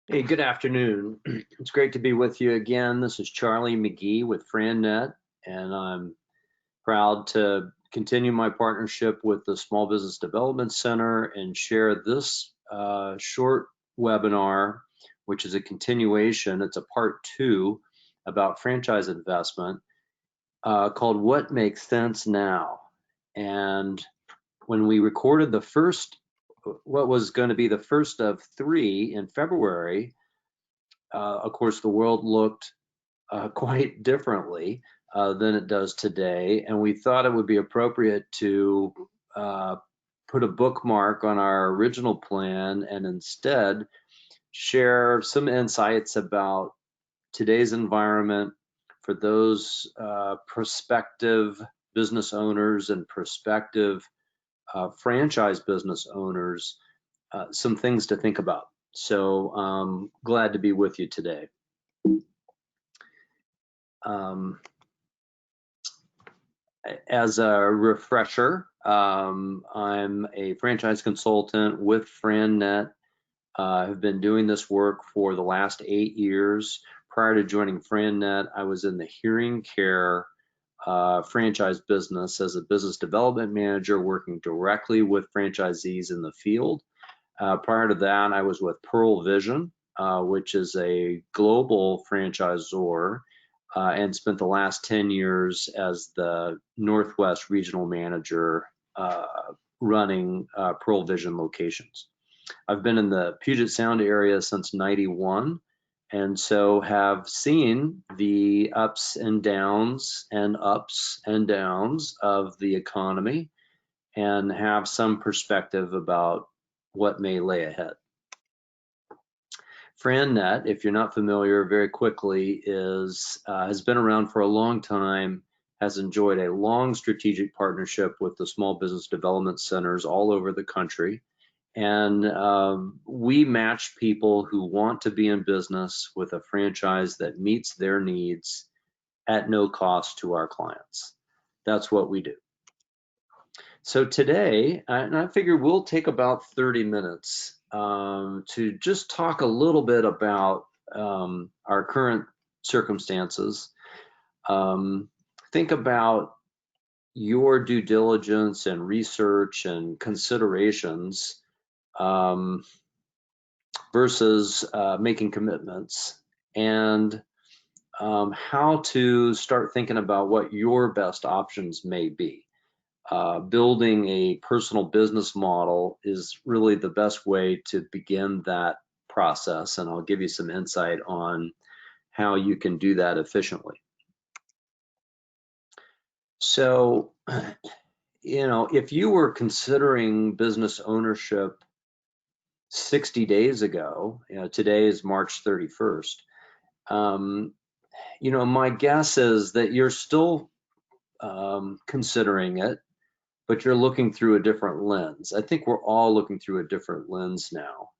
Hey, good afternoon. It's great to be with you again. This is Charlie Magee with FranNet, and I'm proud to continue my partnership with the Small Business Development Center and share this short webinar, which is a continuation. It's a part two about franchise investment called What Makes Sense Now. And when we recorded the first, what was going to be the first of three in February, of course, the world looked quite differently than it does today, and we thought it would be appropriate to put a bookmark on our original plan and instead share some insights about today's environment for those prospective business owners and prospective franchise business owners, some things to think about. So glad to be with you today. Um, as a refresher, I'm a franchise consultant with FranNet. I've been doing this work for the last 8 years. Prior to joining FranNet, I was in the hearing care franchise business as a business development manager, working directly with franchisees in the field. Prior to that, I was with Pearl Vision, which is a global franchisor, and spent the last 10 years as the Northwest regional manager running Pearl Vision locations. I've been in the Puget Sound area since '91, and so have seen the ups and downs of the economy and have some perspective about what may lay ahead. FranNet, if you're not familiar, very quickly has been around for a long time, has enjoyed a long strategic partnership with the small business development centers all over the country. And we match people who want to be in business with a franchise that meets their needs at no cost to our clients. That's what we do. So today, and I figure we'll take about 30 minutes to just talk a little bit about our current circumstances. Think about your due diligence and research and considerations versus making commitments, and how to start thinking about what your best options may be. Building a personal business model is really the best way to begin that process, and I'll give you some insight on how you can do that efficiently. So, if you were considering business ownership 60 days ago, today is March 31st, my guess is that you're still considering it, but you're looking through a different lens. I think we're all looking through a different lens now.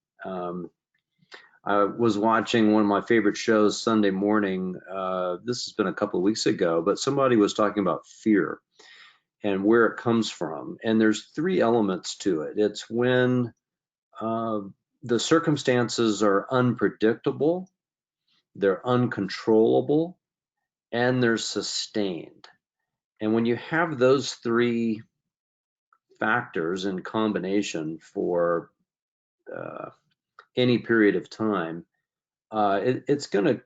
I was watching one of my favorite shows Sunday morning. This has been a couple of weeks ago, but somebody was talking about fear and where it comes from. And there's three elements to it. It's when the circumstances are unpredictable, they're uncontrollable, and they're sustained. And when you have those three factors in combination for any period of time, it's going to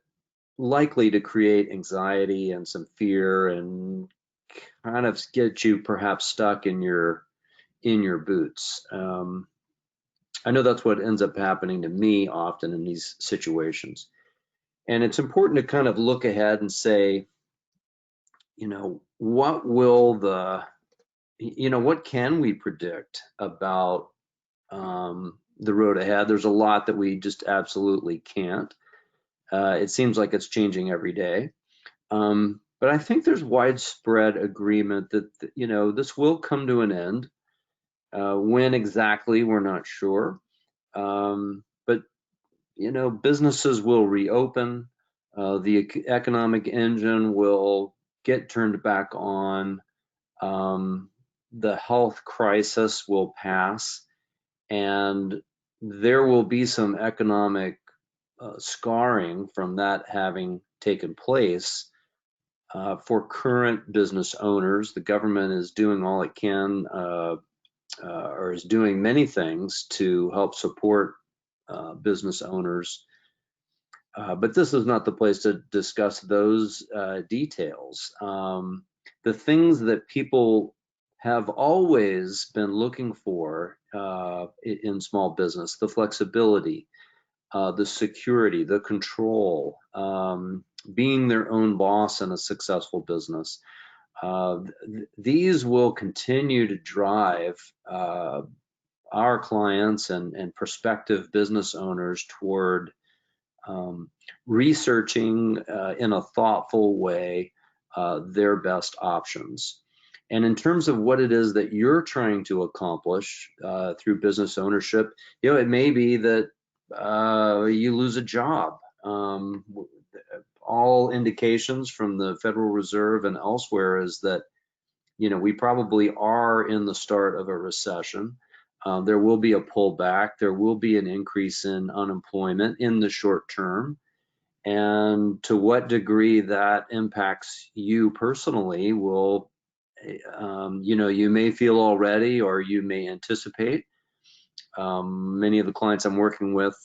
likely to create anxiety and some fear and kind of get you perhaps stuck in your boots. I know that's what ends up happening to me often in these situations. And it's important to kind of look ahead and say, what will what can we predict about the road ahead? There's a lot that we just absolutely can't. It seems like it's changing every day. But I think there's widespread agreement that, this will come to an end. When exactly, we're not sure. But, businesses will reopen. The economic engine will get turned back on. The health crisis will pass, and there will be some economic scarring from that having taken place. For current business owners, the government is doing all it can, or is doing many things to help support business owners. But this is not the place to discuss those details. The things that people have always been looking for in small business: the flexibility, the security, the control, being their own boss in a successful business. These will continue to drive our clients and prospective business owners toward researching in a thoughtful way their best options. And in terms of what it is that you're trying to accomplish through business ownership, it may be that you lose a job. All indications from the Federal Reserve and elsewhere is that we probably are in the start of a recession. There will be a pullback. There will be an increase in unemployment in the short term. And to what degree that impacts you personally will, you may feel already, or you may anticipate. Many of the clients I'm working with,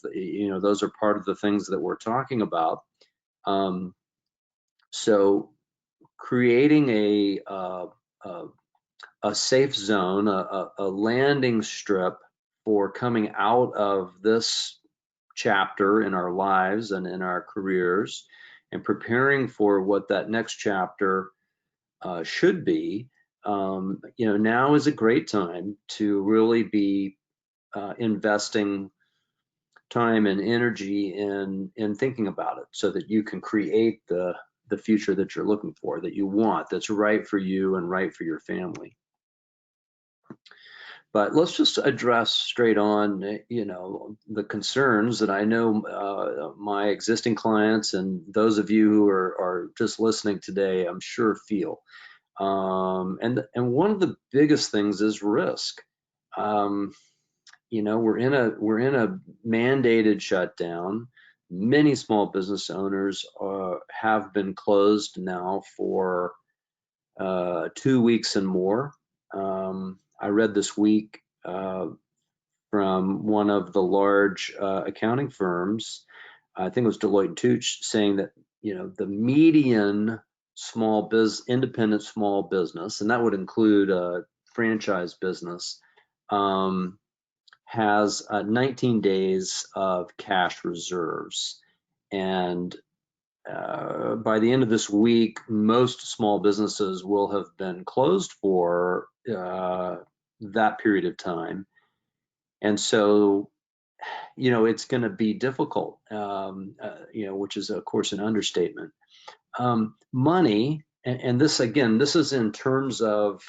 those are part of the things that we're talking about. So creating a safe zone, a landing strip for coming out of this chapter in our lives and in our careers, and preparing for what that next chapter should be. Now is a great time to really be investing time and energy in thinking about it, so that you can create the future that you're looking for, that you want, that's right for you and right for your family. But let's just address straight on, the concerns that I know my existing clients and those of you who are just listening today, I'm sure feel. And one of the biggest things is risk. We're in a mandated shutdown. Many small business owners have been closed now for 2 weeks and more. I read this week from one of the large accounting firms, I think it was Deloitte and Touche, saying that the median independent small business, and that would include a franchise business, has 19 days of cash reserves. And by the end of this week, most small businesses will have been closed for that period of time. And so, it's going to be difficult, which is, of course, an understatement. Money, and this, again, this is in terms of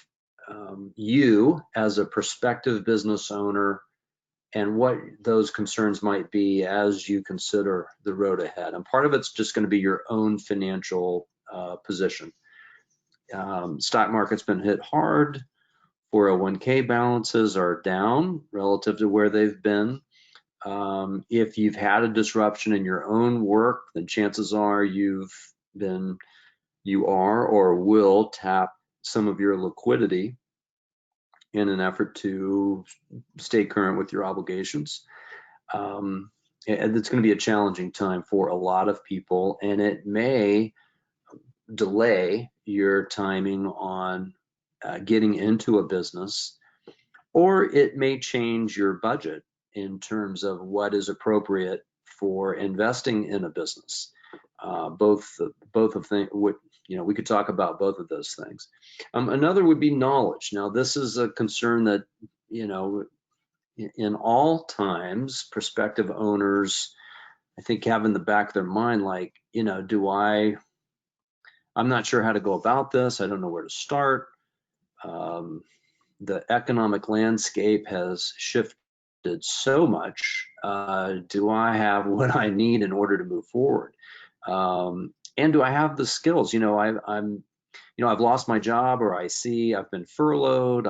you as a prospective business owner, and what those concerns might be as you consider the road ahead. And part of it's just going to be your own financial position. Stock market's been hit hard. 401k balances are down relative to where they've been. If you've had a disruption in your own work, then chances are you are or will tap some of your liquidity in an effort to stay current with your obligations. And it's going to be a challenging time for a lot of people, and it may delay your timing on getting into a business, or it may change your budget in terms of what is appropriate for investing in a business. Both of things, we could talk about both of those things. Another would be knowledge. Now, this is a concern that, in all times, prospective owners, I think, have in the back of their mind, like, I'm not sure how to go about this. I don't know where to start. The economic landscape has shifted so much. Do I have what I need in order to move forward? And do I have the skills? I've lost my job, or I see I've been furloughed.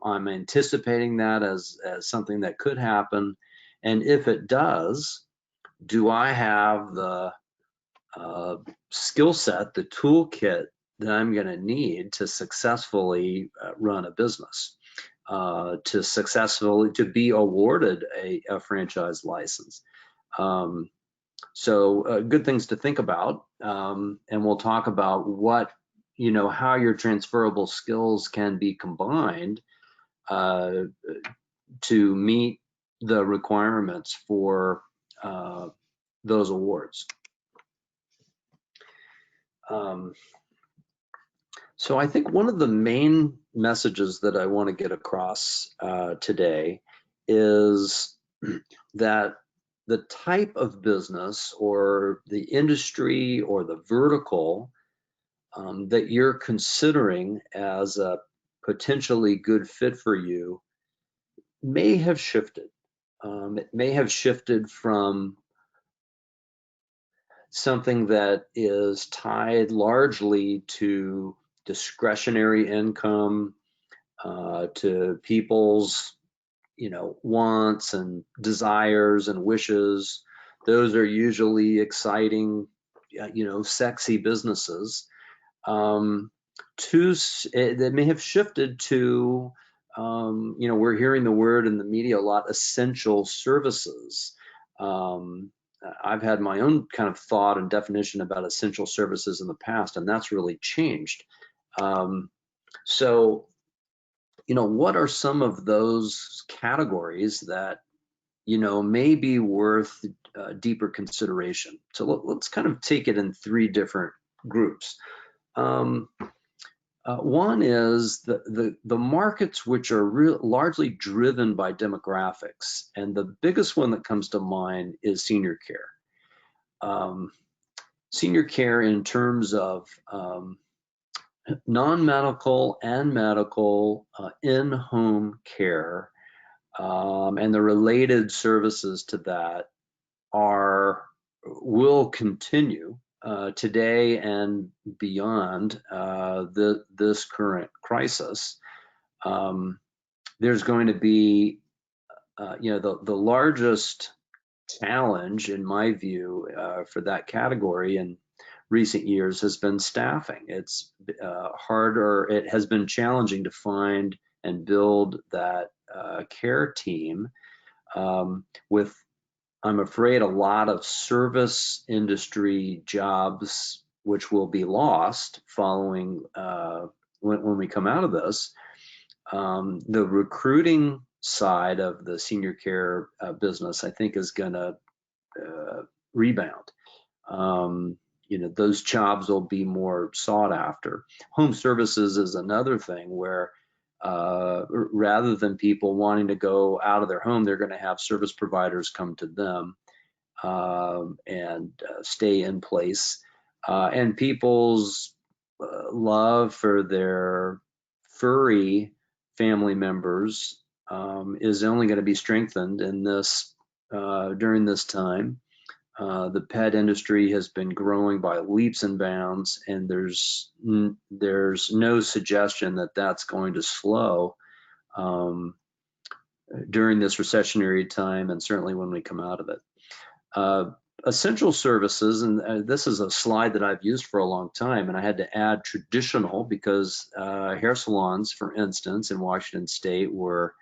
I'm anticipating that as something that could happen. And if it does, do I have the skill set, the toolkit that I'm going to need to successfully run a business, to be awarded a franchise license. So good things to think about, and we'll talk about how your transferable skills can be combined to meet the requirements for those awards. So I think one of the main messages that I want to get across today is that the type of business or the industry or the vertical that you're considering as a potentially good fit for you may have shifted. It may have shifted from something that is tied largely to discretionary income, to people's wants and desires and wishes. Those are usually exciting, sexy businesses. That may have shifted to, we're hearing the word in the media a lot, essential services. I've had my own kind of thought and definition about essential services in the past, and that's really changed. So, what are some of those categories that, may be worth deeper consideration? So let's kind of take it in three different groups. One is the markets which are largely driven by demographics, and the biggest one that comes to mind is senior care. Senior care in terms of non-medical and medical in-home care, and the related services to that will continue today and beyond this current crisis. There's going to be, the largest challenge, in my view, for that category in recent years has been staffing. It's harder, it has been challenging to find and build that care team with, I'm afraid, a lot of service industry jobs which will be lost following when we come out of this. The recruiting side of the senior care business, I think, is going to rebound. Those jobs will be more sought after. Home services is another thing where rather than people wanting to go out of their home, they're going to have service providers come to them and stay in place. And people's love for their furry family members is only going to be strengthened in this during this time. The pet industry has been growing by leaps and bounds, and there's no suggestion that that's going to slow during this recessionary time, and certainly when we come out of it. Essential services, and this is a slide that I've used for a long time, and I had to add traditional because hair salons, for instance, in Washington State were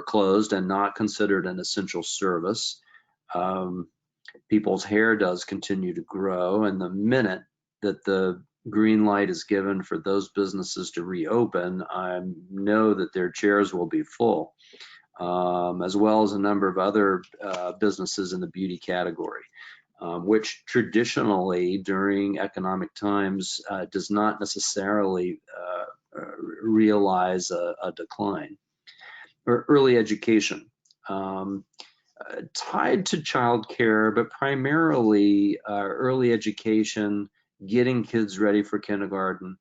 closed and not considered an essential service. People's hair does continue to grow, and the minute that the green light is given for those businesses to reopen, I know that their chairs will be full, as well as a number of other businesses in the beauty category, which traditionally during economic times does not necessarily realize a decline. Or early education. Tied to childcare, but primarily early education, getting kids ready for kindergarten.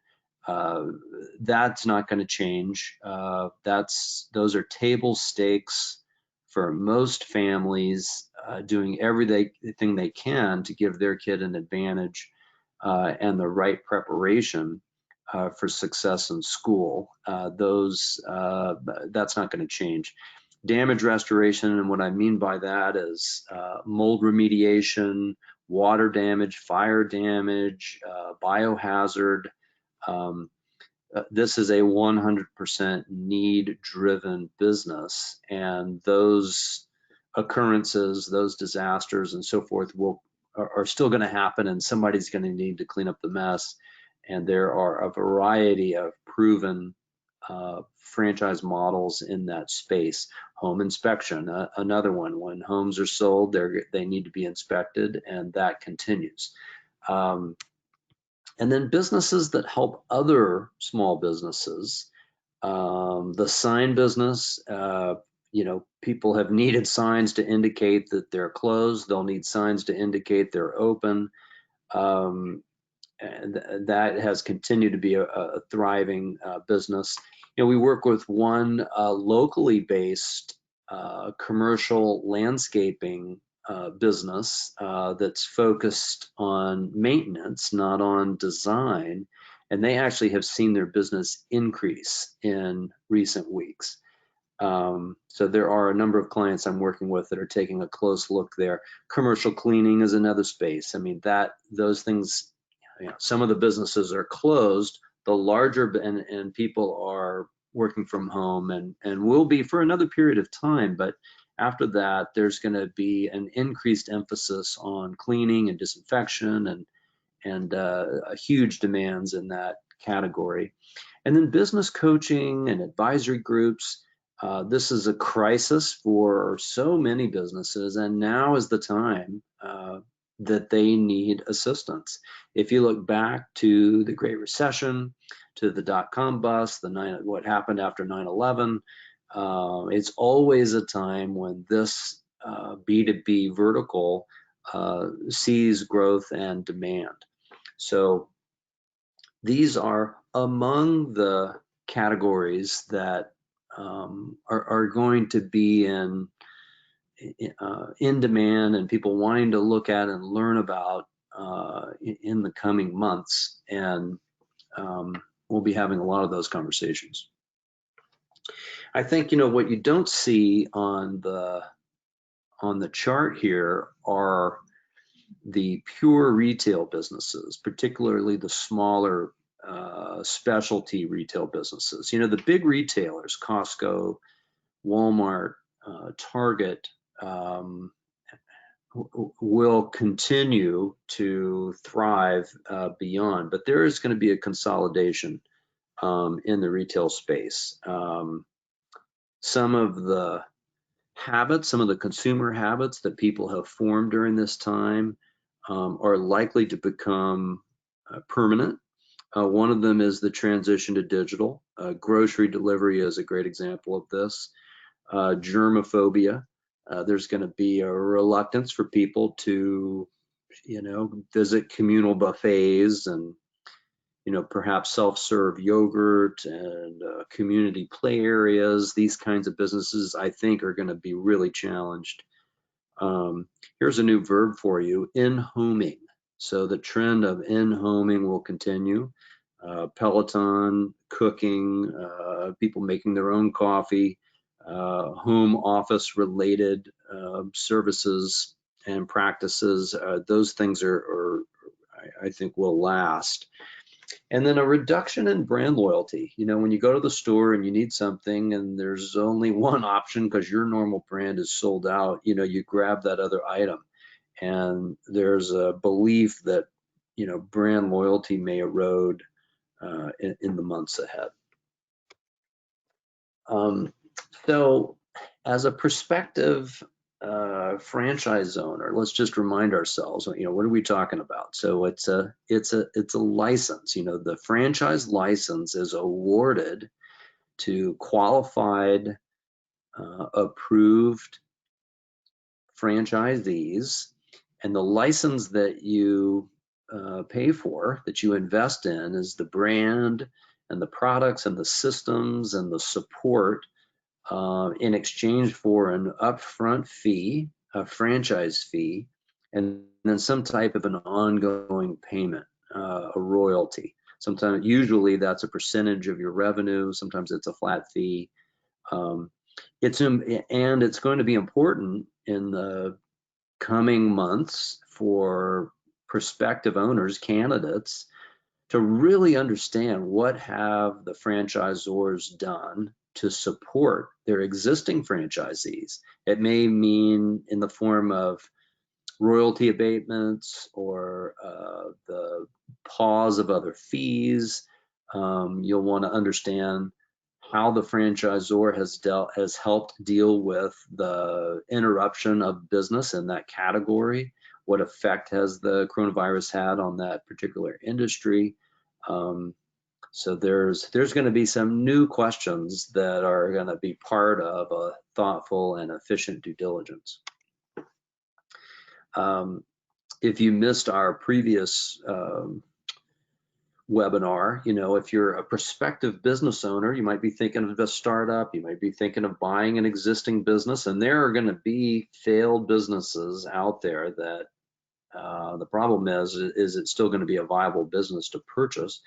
That's not going to change. Those are table stakes for most families, doing everything they can to give their kid an advantage and the right preparation for success in school. That's not going to change. damage restoration, and what I mean by that is mold remediation, water damage, fire damage, biohazard. Um, this is a 100% need-driven business, and those occurrences, those disasters and so forth are still going to happen, and somebody's going to need to clean up the mess. And there are a variety of proven franchise models in that space. Home inspection, another one. When homes are sold, they need to be inspected, and that continues. And then businesses that help other small businesses. The sign business, people have needed signs to indicate that they're closed. They'll need signs to indicate they're open. And that has continued to be a thriving business. We work with one locally based commercial landscaping business that's focused on maintenance, not on design, and they actually have seen their business increase in recent weeks. So there are a number of clients I'm working with that are taking a close look there. Commercial cleaning is another space. I mean, those things, some of the businesses are closed, the larger, and people are working from home and will be for another period of time. But after that, there's going to be an increased emphasis on cleaning and disinfection and huge demands in that category. And then business coaching and advisory groups. This is a crisis for so many businesses, and now is the time that they need assistance. If you look back to the Great Recession, to the dot-com bust, what happened after 9/11, it's always a time when this B2B vertical sees growth and demand. So these are among the categories that are going to be in demand and people wanting to look at and learn about in the coming months. And we'll be having a lot of those conversations. I think, what you don't see on the chart here are the pure retail businesses, particularly the smaller specialty retail businesses. The big retailers, Costco, Walmart, Target, will continue to thrive beyond, but there is going to be a consolidation in the retail space. Some of the consumer habits that people have formed during this time are likely to become permanent. One of them is the transition to digital. Grocery delivery is a great example of this. Germophobia. There's going to be a reluctance for people to, visit communal buffets and, perhaps self-serve yogurt and community play areas. These kinds of businesses, I think, are going to be really challenged. Here's a new verb for you: in-homing. So the trend of in-homing will continue. Peloton, cooking, people making their own coffee, home office related services and practices. Those things I think will last. And then a reduction in brand loyalty. When you go to the store and you need something and there's only one option because your normal brand is sold out, you grab that other item. And there's a belief that, brand loyalty may erode in the months ahead. So as a prospective franchise owner, let's just remind ourselves, what are we talking about? So it's a license. The franchise license is awarded to qualified, approved franchisees, and the license that you pay for, that you invest in, is the brand and the products and the systems and the support in exchange for an upfront fee, a franchise fee, and then some type of an ongoing payment, a royalty. Usually that's a percentage of your revenue. Sometimes it's a flat fee. it's going to be important in the coming months for prospective owners, candidates, to really understand what have the franchisors done to support their existing franchisees. It may mean in the form of royalty abatements or the pause of other fees. You'll want to understand how the franchisor has helped deal with the interruption of business in that category. What effect has the coronavirus had on that particular industry? So there's going to be some new questions that are going to be part of a thoughtful and efficient due diligence. If you missed our previous webinar, if you're a prospective business owner, you might be thinking of a startup, you might be thinking of buying an existing business, and there are going to be failed businesses out there that the problem is it's still going to be a viable business to purchase.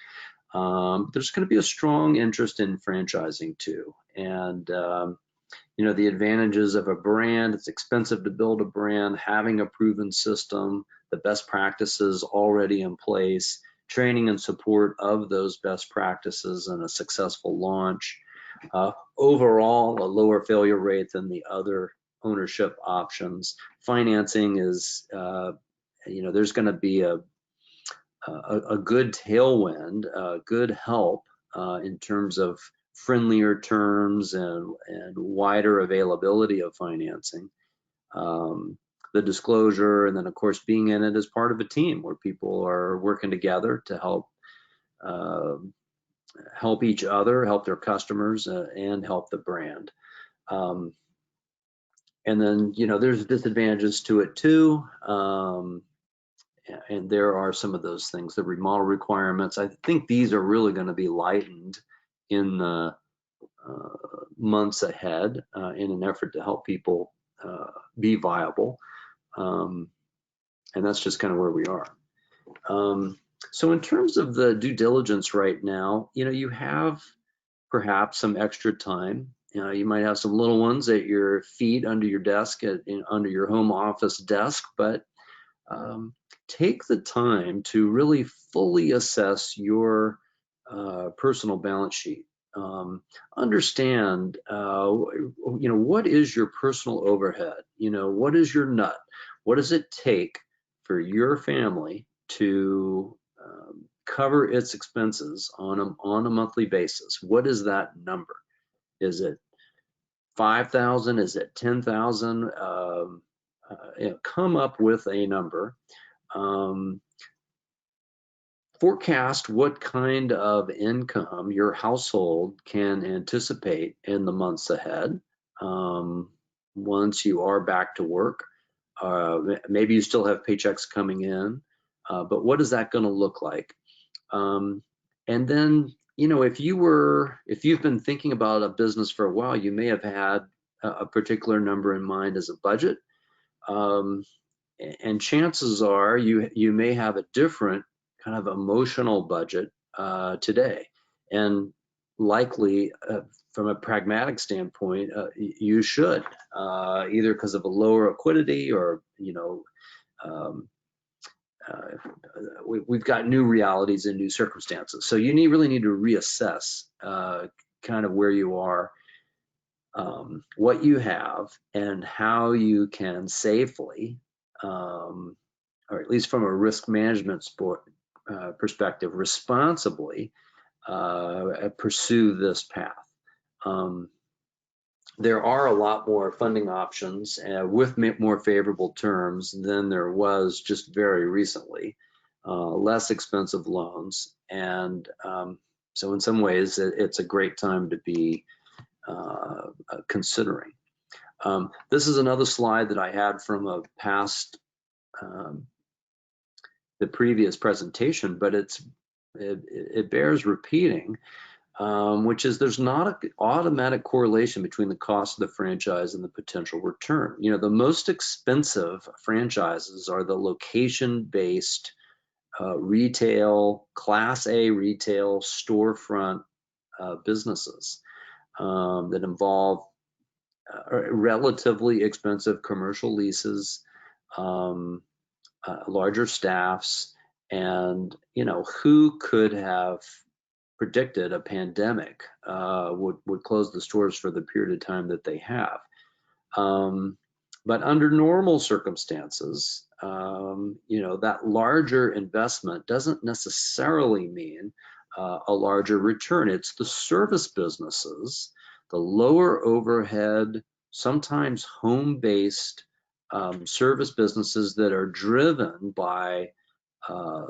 There's going to be a strong interest in franchising too. And the advantages of a brand, it's expensive to build a brand, having a proven system, the best practices already in place, training and support of those best practices and a successful launch. Overall, a lower failure rate than the other ownership options. Financing is, there's going to be a good tailwind, good help in terms of friendlier terms and wider availability of financing. The disclosure, and then of course being in it as part of a team where people are working together to help each other, help their customers, and help the brand. And then there's disadvantages to it too. And there are some of those things, the remodel requirements. I think these are really going to be lightened in the months ahead in an effort to help people be viable. And that's just kind of where we are. So in terms of the due diligence right now, you have perhaps some extra time. You might have some little ones at your feet under your desk, under your home office desk, but take the time to really fully assess your personal balance sheet. Understand, what is your personal overhead? What is your nut? What does it take for your family to cover its expenses on a monthly basis? What is that number? Is it 5,000? Is it 10,000? Come up with a number. Forecast what kind of income your household can anticipate in the months ahead once you are back to work. Maybe you still have paychecks coming in, but what is that going to look like? And then, if you've been thinking about a business for a while, you may have had a particular number in mind as a budget. And chances are you may have a different kind of emotional budget today, and likely from a pragmatic standpoint, you should either because of a lower liquidity or we've got new realities and new circumstances. So you really need to reassess kind of where you are, what you have, and how you can safely, or at least from a risk management perspective, responsibly pursue this path. There are a lot more funding options with more favorable terms than there was just very recently, less expensive loans. And so in some ways, it's a great time to be considering. This is another slide that I had from a past, the previous presentation, but it bears repeating, which is there's not an automatic correlation between the cost of the franchise and the potential return. The most expensive franchises are the location-based retail, Class A retail storefront businesses that involve relatively expensive commercial leases, larger staffs, and who could have predicted a pandemic would close the stores for the period of time that they have. But under normal circumstances, that larger investment doesn't necessarily mean a larger return. It's the service businesses, the lower overhead, sometimes home-based service businesses that are driven by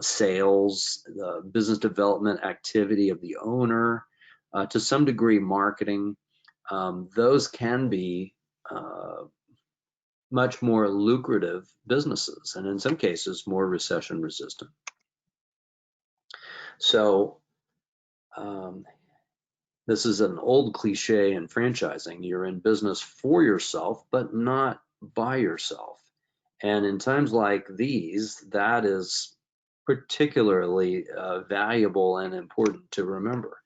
sales, the business development activity of the owner, to some degree marketing. Those can be much more lucrative businesses, and in some cases more recession resistant. So this is an old cliche in franchising. You're in business for yourself, but not by yourself. And in times like these, that is particularly valuable and important to remember.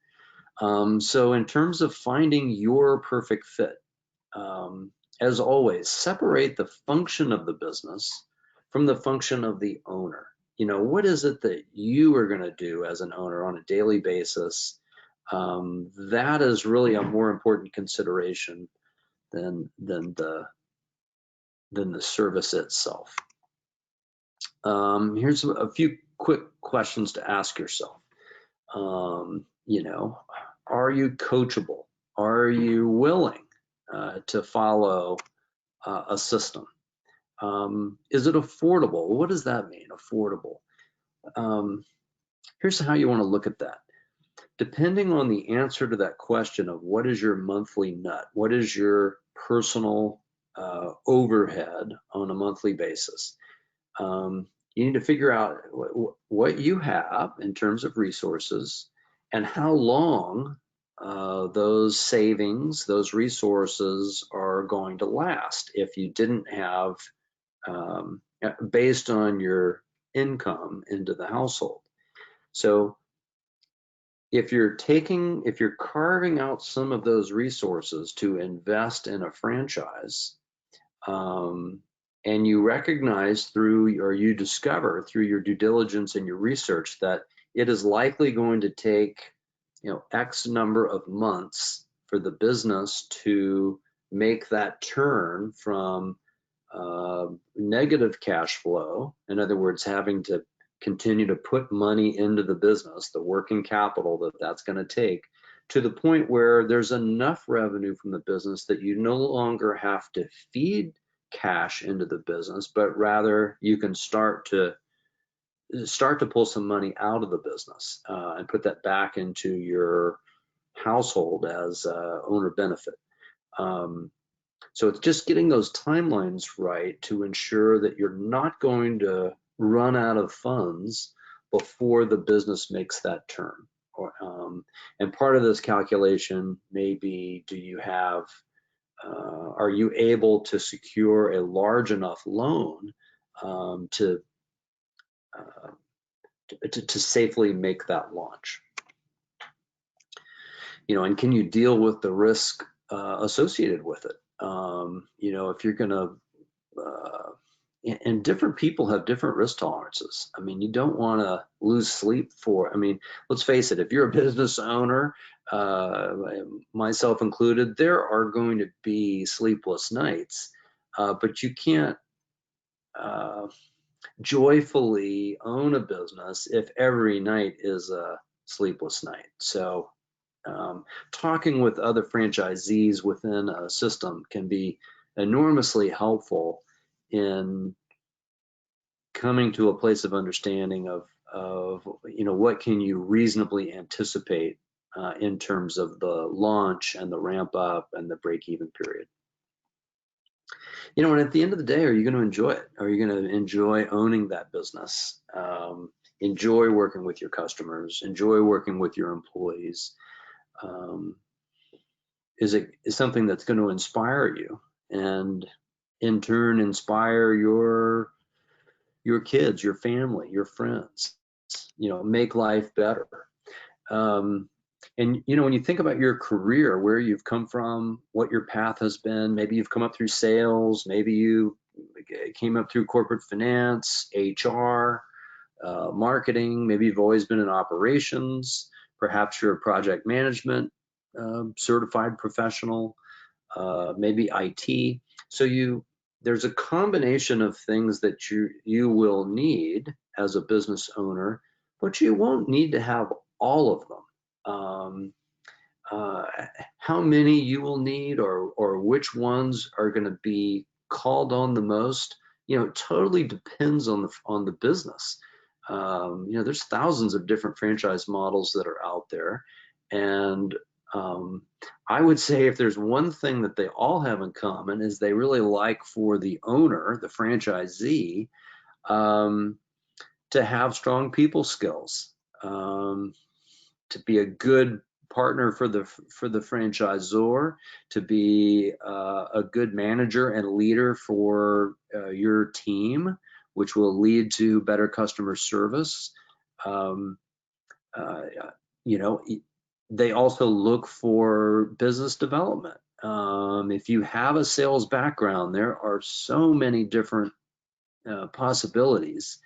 So in terms of finding your perfect fit, as always, separate the function of the business from the function of the owner. What is it that you are going to do as an owner on a daily basis? That is really a more important consideration than the service itself. Here's a few quick questions to ask yourself. Are you coachable? Are you willing to follow a system? Is it affordable? What does that mean, affordable? Here's how you want to look at that. Depending on the answer to that question of what is your monthly nut, what is your personal overhead on a monthly basis, you need to figure out what you have in terms of resources and how long those savings, those resources are going to last if you didn't have, based on your income into the household. So if you're carving out some of those resources to invest in a franchise, and you recognize you discover through your due diligence and your research that it is likely going to take, X number of months for the business to make that turn from negative cash flow, in other words, having to continue to put money into the business, the working capital that's going to take, to the point where there's enough revenue from the business that you no longer have to feed cash into the business, but rather you can start to pull some money out of the business and put that back into your household as owner benefit. So it's just getting those timelines right to ensure that you're not going to run out of funds before the business makes that turn. And part of this calculation may be, are you able to secure a large enough loan to safely make that launch? And can you deal with the risk associated with it? If you're gonna, and different people have different risk tolerances. You don't want to lose sleep let's face it, if you're a business owner, myself included, there are going to be sleepless nights, but you can't joyfully own a business if every night is a sleepless night. So talking with other franchisees within a system can be enormously helpful in coming to a place of understanding of what can you reasonably anticipate in terms of the launch and the ramp up and the break-even period. And at the end of the day, are you going to enjoy it? Are you going to enjoy owning that business? Enjoy working with your customers, enjoy working with your employees? Is something that's going to inspire you and in turn inspire your kids, your family, your friends, make life better? And when you think about your career, where you've come from, what your path has been, maybe you've come up through sales, maybe you came up through corporate finance, HR, marketing, maybe you've always been in operations, perhaps you're a project management certified professional, maybe IT. So there's a combination of things that you will need as a business owner, but you won't need to have all of them. Uh, how many you will need, or which ones are going to be called on the most, it totally depends on the business. There's thousands of different franchise models that are out there, and I would say if there's one thing that they all have in common is they really like for the owner, the franchisee, to have strong people skills, to be a good partner for the franchisor, to be a good manager and leader for your team, which will lead to better customer service. Um, uh, they also look for business development. If you have a sales background, there are so many different possibilities.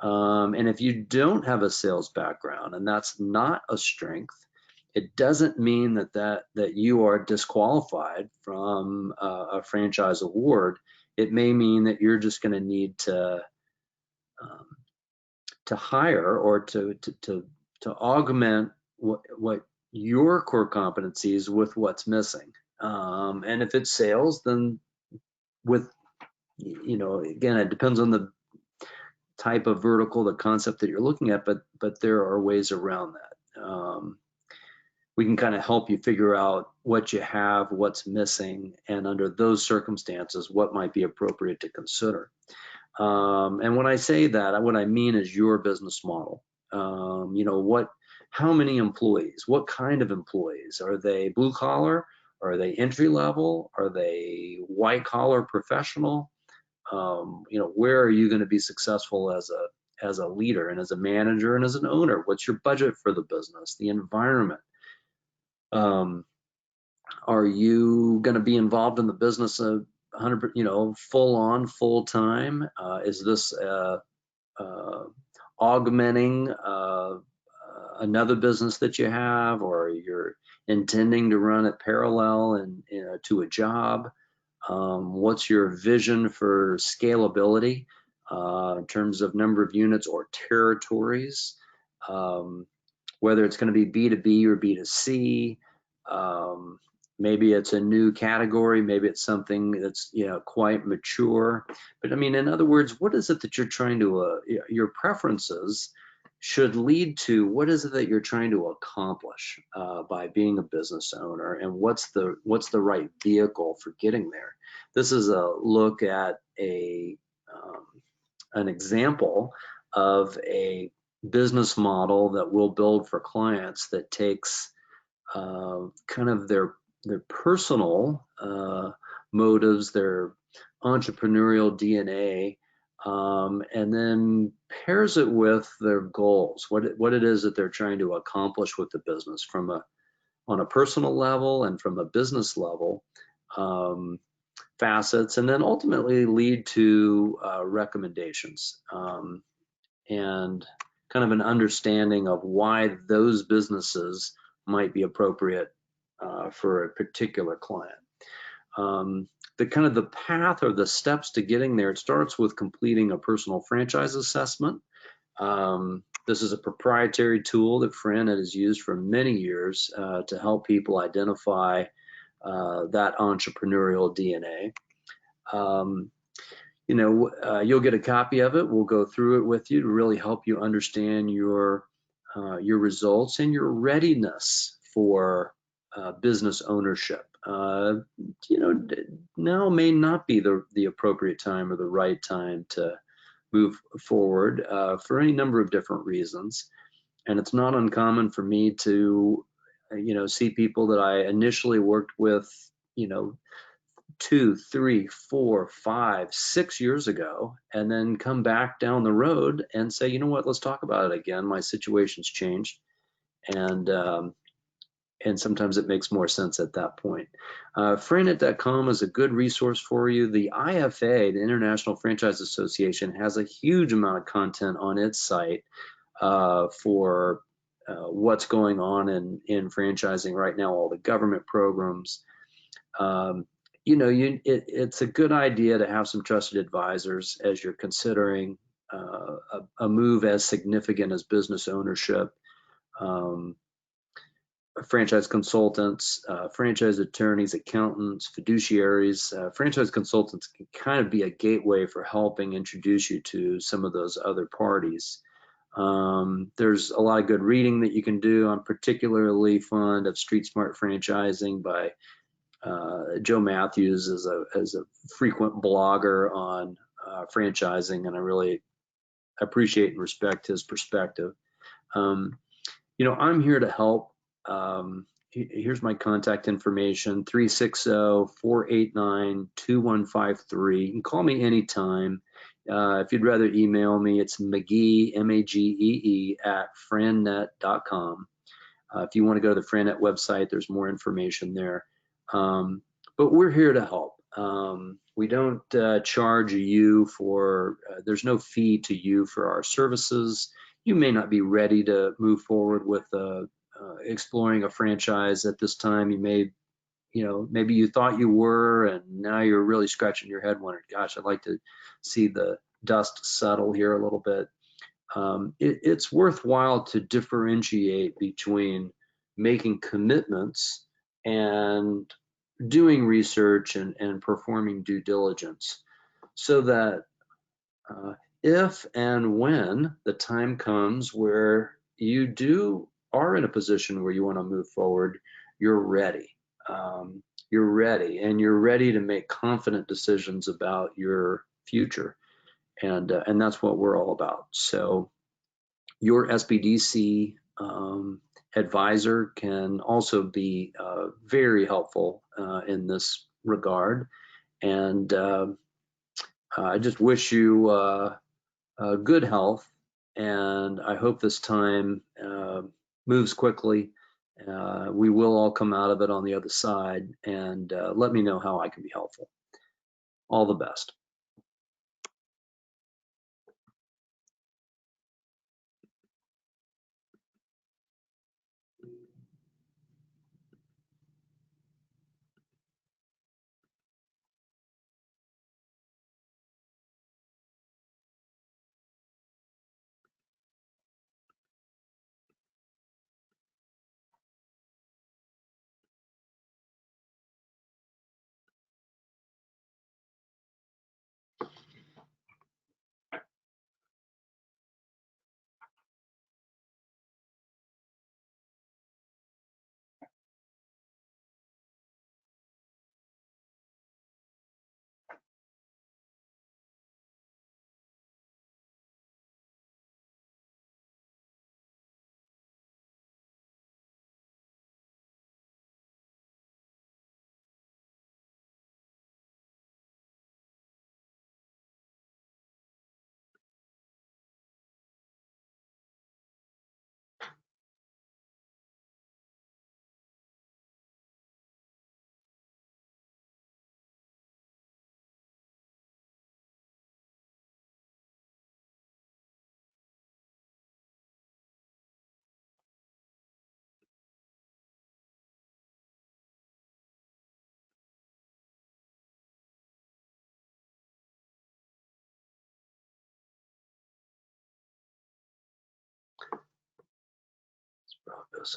And if you don't have a sales background, and that's not a strength, it doesn't mean that you are disqualified from a franchise award. It may mean that you're just going to need to hire or to augment what your core competencies with what's missing. And if it's sales, then again, it depends on the type of vertical, the concept that you're looking at, but there are ways around that. We can kind of help you figure out what you have, what's missing, and under those circumstances, what might be appropriate to consider. And when I say that, what I mean is your business model. How many employees? What kind of employees? Are they blue collar? Are they entry level? Are they white collar professional? Where are you going to be successful as a leader and as a manager and as an owner? What's your budget for the business? The environment. Are you going to be involved in the business of 100%, full on, full time? Is this augmenting another business that you have, or you're intending to run it parallel and to a job? What's your vision for scalability in terms of number of units or territories? Whether it's going to be B2B or B2C. Maybe it's a new category, maybe it's something that's quite mature. But I mean, in other words, what is it that you're trying to your preferences should lead to what is it that you're trying to accomplish by being a business owner, and what's the right vehicle for getting there. This is a look at an example of a business model that we'll build for clients that takes kind of their personal motives, their entrepreneurial DNA, and then pairs it with their goals, what it is that they're trying to accomplish with the business on a personal level and from a business level, facets, and then ultimately lead to recommendations and kind of an understanding of why those businesses might be appropriate for a particular client. The path or the steps to getting there, it starts with completing a personal franchise assessment. This is a proprietary tool that FranNet has used for many years to help people identify that entrepreneurial DNA. You'll get a copy of it. We'll go through it with you to really help you understand your results and your readiness for business ownership. Now may not be the appropriate time or the right time to move forward for any number of different reasons. And it's not uncommon for me to, see people that I initially worked with, 2, 3, 4, 5, 6 years ago, and then come back down the road and say, you know what, let's talk about it again. My situation's changed, and and sometimes it makes more sense at that point. FranNet.com is a good resource for you. The IFA, the International Franchise Association, has a huge amount of content on its site for what's going on in franchising right now, all the government programs. You know, it's a good idea to have some trusted advisors as you're considering a move as significant as business ownership. Franchise consultants, franchise attorneys, accountants, fiduciaries. Franchise consultants can kind of be a gateway for helping introduce you to some of those other parties. There's a lot of good reading that you can do. I'm particularly fond of Street Smart Franchising by Joe Matthews as a frequent blogger on franchising, and I really appreciate and respect his perspective. You know, I'm here to help. Here's my contact information, 360-489-2153. You can call me anytime. If you'd rather email me, it's Magee, M-A-G-E-E, at FranNet.com. If you want to go to the FranNet website, there's more information there. But we're here to help. We don't charge you for, there's no fee to you for our services. You may not be ready to move forward with exploring a franchise at this time. You may, you know, maybe you thought you were, and now you're really scratching your head wondering, gosh, I'd like to see the dust settle here a little bit. It's worthwhile to differentiate between making commitments and doing research and performing due diligence, so that if and when the time comes where you are in a position where you want to move forward, you're ready. You're ready, and you're ready to make confident decisions about your future, and that's what we're all about. So your SBDC advisor can also be very helpful in this regard, and I just wish you good health, and I hope this time moves quickly. We will all come out of it on the other side, and let me know how I can be helpful. All the best.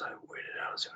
I waited out.